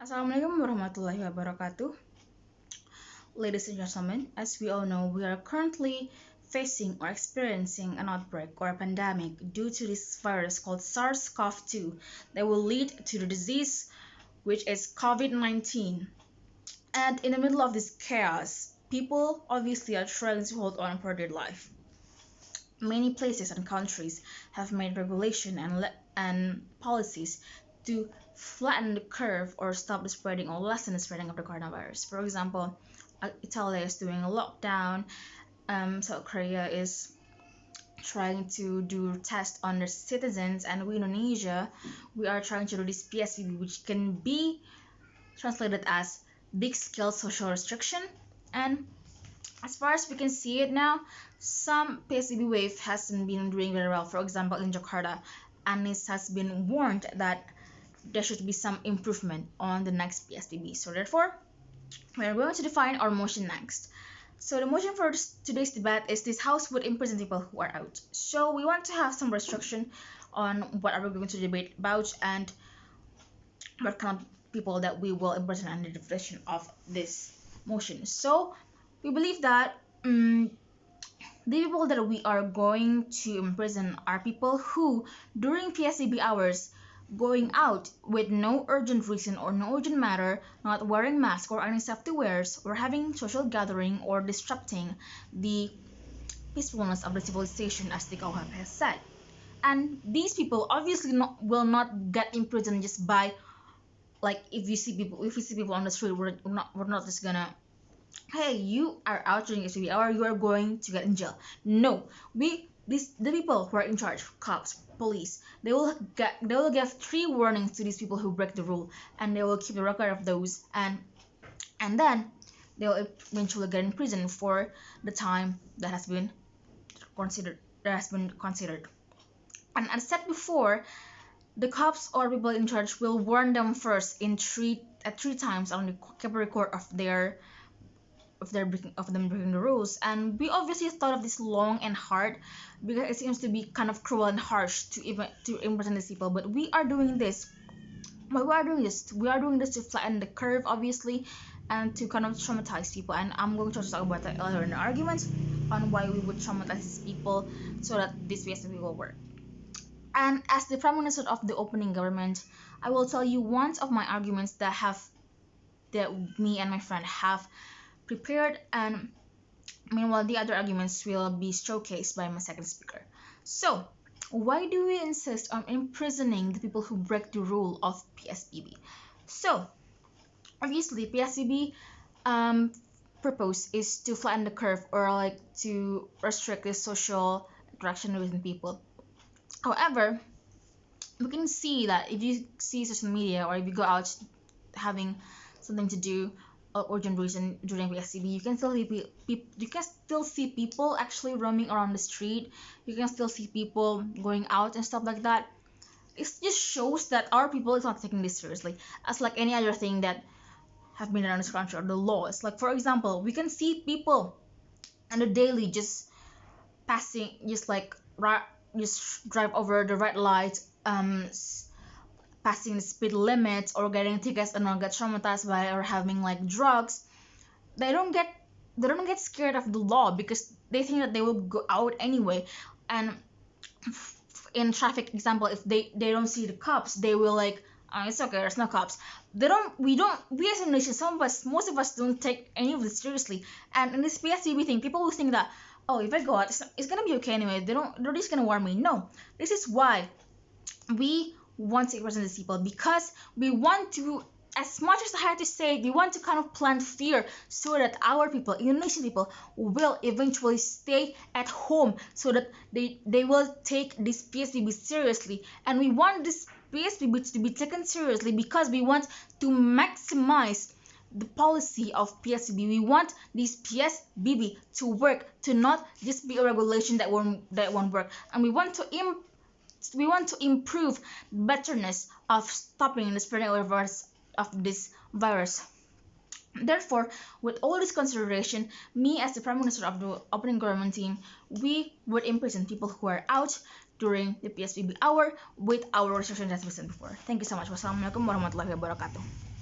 Assalamualaikum warahmatullahi wabarakatuh. Ladies and gentlemen, as we all know, we are currently facing or experiencing an outbreak or a pandemic due to this virus called SARS-CoV-2 that will lead to the disease which is COVID-19. And in the middle of this chaos, people obviously are trying to hold on for their life. Many places and countries have made regulation and policies to flatten the curve or stop the spreading or lessen the spreading of the coronavirus. For example, Italy is doing a lockdown. South Korea is trying to do tests on their citizens, and we Indonesia, we are trying to do this PSBB, which can be translated as big scale social restriction. And as far as we can see it now, some PSBB wave hasn't been doing very well. For example, in Jakarta, Anies has been warned that there should be some improvement on the next PSBB. So therefore, we are going to define our motion next. So the motion for today's debate is this House would imprison people who are out. So we want to have some restriction on what are we going to debate about and what kind of people that we will imprison under the definition of this motion. So we believe that the people that we are going to imprison are people who, during PSBB hours, going out with no urgent reason or no urgent matter, not wearing masks or any safety wears, or having social gathering or disrupting the peacefulness of the civilization, as the Kauhab has said. And these people obviously will not get imprisoned just by, like, if we see people on the street, we're not just gonna, hey, you are out during SBB hour, you are going to get in jail. No, the people who are in charge, cops, police, they will give 3 warnings to these people who break the rule, and they will keep a record of those, and then they will eventually get in prison for the time that has been considered. And as said before, the cops or people in charge will warn them first at 3 times on the keep a record of them breaking the rules. And we obviously thought of this long and hard because it seems to be kind of cruel and harsh to imprison these people. But we are doing this. We are doing this to flatten the curve, obviously, and to kind of traumatize people. And I'm going to talk about that later in the arguments on why we would traumatize these people so that this PSBB will work. And as the Prime Minister of the opening government, I will tell you one of my arguments that me and my friend have prepared, and meanwhile the other arguments will be showcased by my second speaker. So why do we insist on imprisoning the people who break the rule of PSBB? So obviously PSBB purpose is to flatten the curve, or like to restrict the social interaction within people. However, we can see that if you see social media or if you go out having something to do, urgent reason during PSBB, you can still see people actually roaming around the street. You can still see people going out and stuff like that. It just shows that our people is not taking this seriously, as like any other thing that have been around this country, or the laws. Like for example, we can see people on the daily just passing, just drive over the red light, passing the speed limits, or getting tickets and not get traumatized by, or having like drugs. They don't get scared of the law because they think that they will go out anyway. And in traffic example, if they don't see the cops, they will like, oh, it's okay, there's no cops. We as a nation, most of us don't take any of this seriously. And in this PSBB thing, people will think that, oh, if I go out, it's gonna be okay anyway. They're just gonna warn me. No, this is why we want to represent these people, because we want to, as much as I had to say, we want to kind of plant fear so that our people, Indonesian people, will eventually stay at home, so that they will take this PSBB seriously. And we want this PSBB to be taken seriously because we want to maximize the policy of PSBB. We want this PSBB to work, to not just be a regulation that won't work. And we want to improve the betterness of stopping the spreading of this virus. Therefore, with all this consideration, me as the Prime Minister of the opening government team, we would imprison people who are out during the PSBB hour with our restrictions as we said before. Thank you so much. Wassalamualaikum warahmatullahi wabarakatuh.